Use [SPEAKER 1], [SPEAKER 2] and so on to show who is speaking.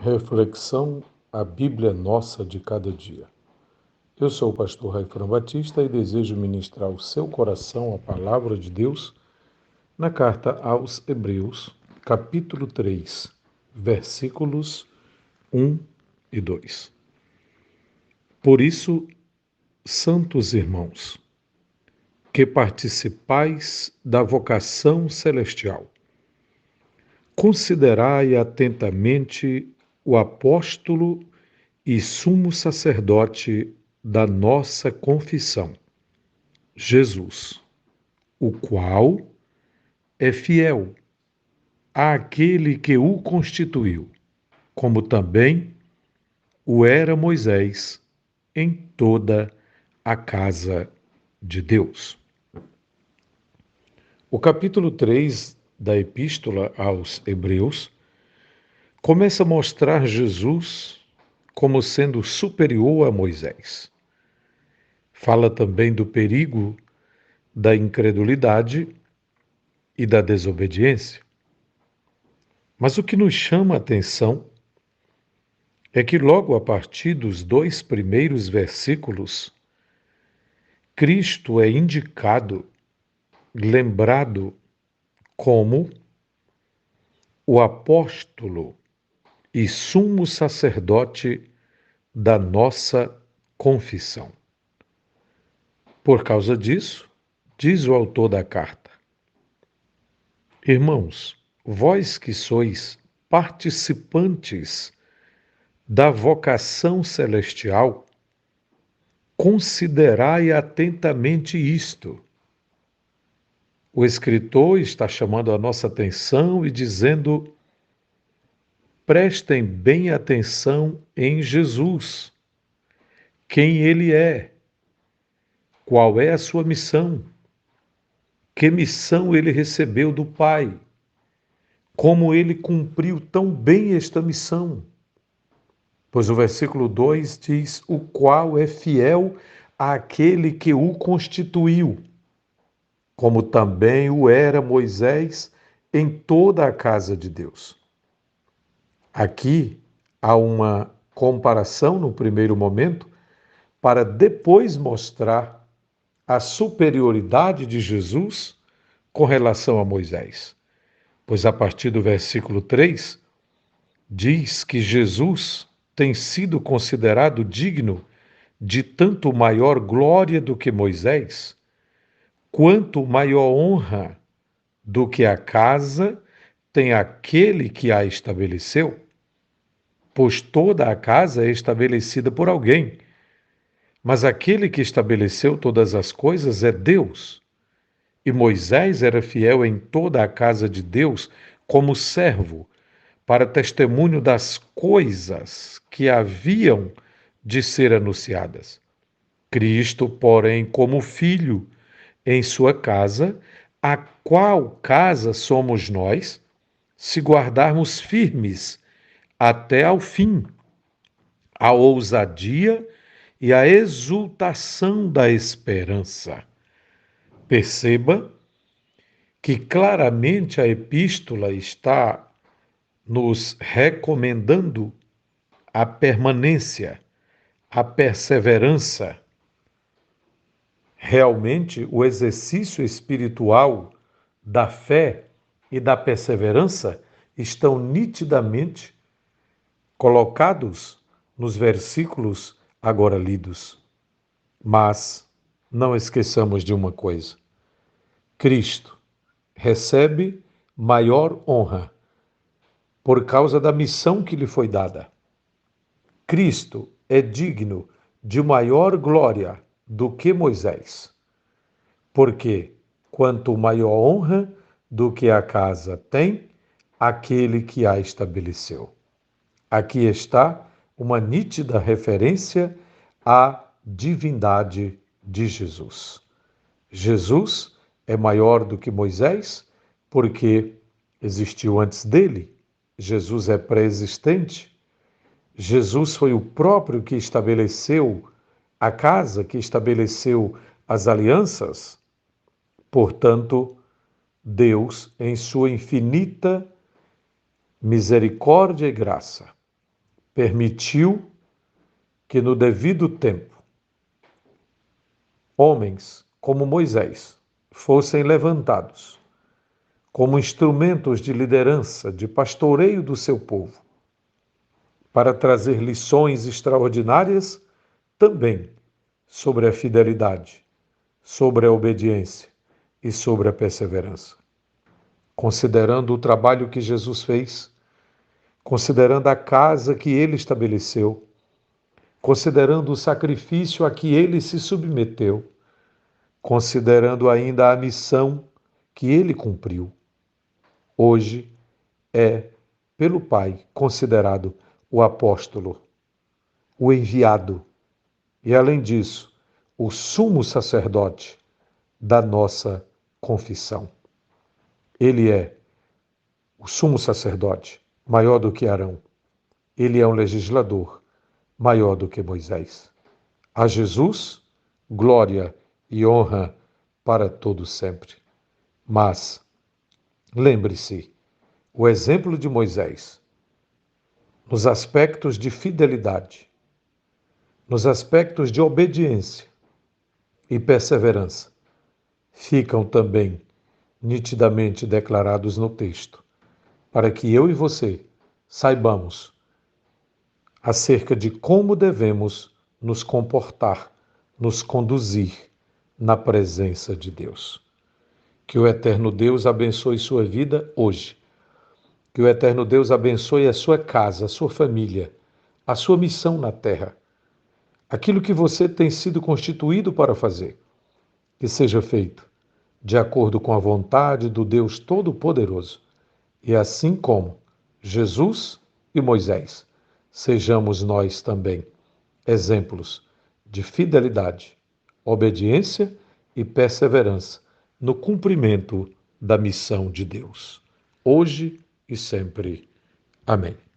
[SPEAKER 1] Reflexão, a Bíblia Nossa de cada dia. Eu sou o pastor Raifran Batista e desejo ministrar ao seu coração a palavra de Deus na carta aos Hebreus, capítulo 3, versículos 1 e 2. Por isso, santos irmãos, que participais da vocação celestial, considerai atentamente o apóstolo e sumo sacerdote da nossa confissão, Jesus, o qual é fiel àquele que o constituiu, como também o era Moisés em toda a casa de Deus. O capítulo 3 da Epístola aos Hebreus começa a mostrar Jesus como sendo superior a Moisés. Fala também do perigo da incredulidade e da desobediência. Mas o que nos chama a atenção é que logo a partir dos 2 primeiros versículos, Cristo é indicado, lembrado como o apóstolo e sumo sacerdote da nossa confissão. Por causa disso, diz o autor da carta: Irmãos, vós que sois participantes da vocação celestial, considerai atentamente isto. O escritor está chamando a nossa atenção e dizendo: prestem bem atenção em Jesus, quem ele é, qual é a sua missão, que missão ele recebeu do Pai, como ele cumpriu tão bem esta missão. Pois o versículo 2 diz: o qual é fiel àquele que o constituiu, como também o era Moisés em toda a casa de Deus. Aqui há uma comparação no primeiro momento, para depois mostrar a superioridade de Jesus com relação a Moisés. Pois a partir do versículo 3, diz que Jesus tem sido considerado digno de tanto maior glória do que Moisés, quanto maior honra do que a casa tem aquele que a estabeleceu, pois toda a casa é estabelecida por alguém, mas aquele que estabeleceu todas as coisas é Deus. E Moisés era fiel em toda a casa de Deus como servo, para testemunho das coisas que haviam de ser anunciadas. Cristo, porém, como filho em sua casa, a qual casa somos nós, se guardarmos firmes até ao fim a ousadia e a exultação da esperança. Perceba que claramente a epístola está nos recomendando a permanência, a perseverança. Realmente, o exercício espiritual da fé e da perseverança estão nitidamente colocados nos versículos agora lidos. Mas não esqueçamos de uma coisa: Cristo recebe maior honra por causa da missão que lhe foi dada. Cristo é digno de maior glória do que Moisés, porque quanto maior honra do que a casa tem aquele que a estabeleceu. Aqui está uma nítida referência à divindade de Jesus. Jesus é maior do que Moisés porque existiu antes dele. Jesus é pré-existente. Jesus foi o próprio que estabeleceu a casa, que estabeleceu as alianças. Portanto, Deus, em sua infinita misericórdia e graça, permitiu que no devido tempo homens como Moisés fossem levantados como instrumentos de liderança, de pastoreio do seu povo, para trazer lições extraordinárias também sobre a fidelidade, sobre a obediência e sobre a perseverança. Considerando o trabalho que Jesus fez, considerando a casa que ele estabeleceu, considerando o sacrifício a que ele se submeteu, considerando ainda a missão que ele cumpriu, hoje é, pelo Pai, considerado o apóstolo, o enviado e, além disso, o sumo sacerdote da nossa confissão. Ele é o sumo sacerdote, maior do que Arão. Ele é um legislador, maior do que Moisés. A Jesus, glória e honra para todos sempre. Mas, lembre-se, o exemplo de Moisés, nos aspectos de fidelidade, nos aspectos de obediência e perseverança, ficam também nitidamente declarados no texto, para que eu e você saibamos acerca de como devemos nos comportar, nos conduzir na presença de Deus. Que o eterno Deus abençoe sua vida hoje. Que o eterno Deus abençoe a sua casa, a sua família, a sua missão na terra. Aquilo que você tem sido constituído para fazer, que seja feito de acordo com a vontade do Deus Todo-Poderoso. E assim como Jesus e Moisés, sejamos nós também exemplos de fidelidade, obediência e perseverança no cumprimento da missão de Deus, hoje e sempre. Amém.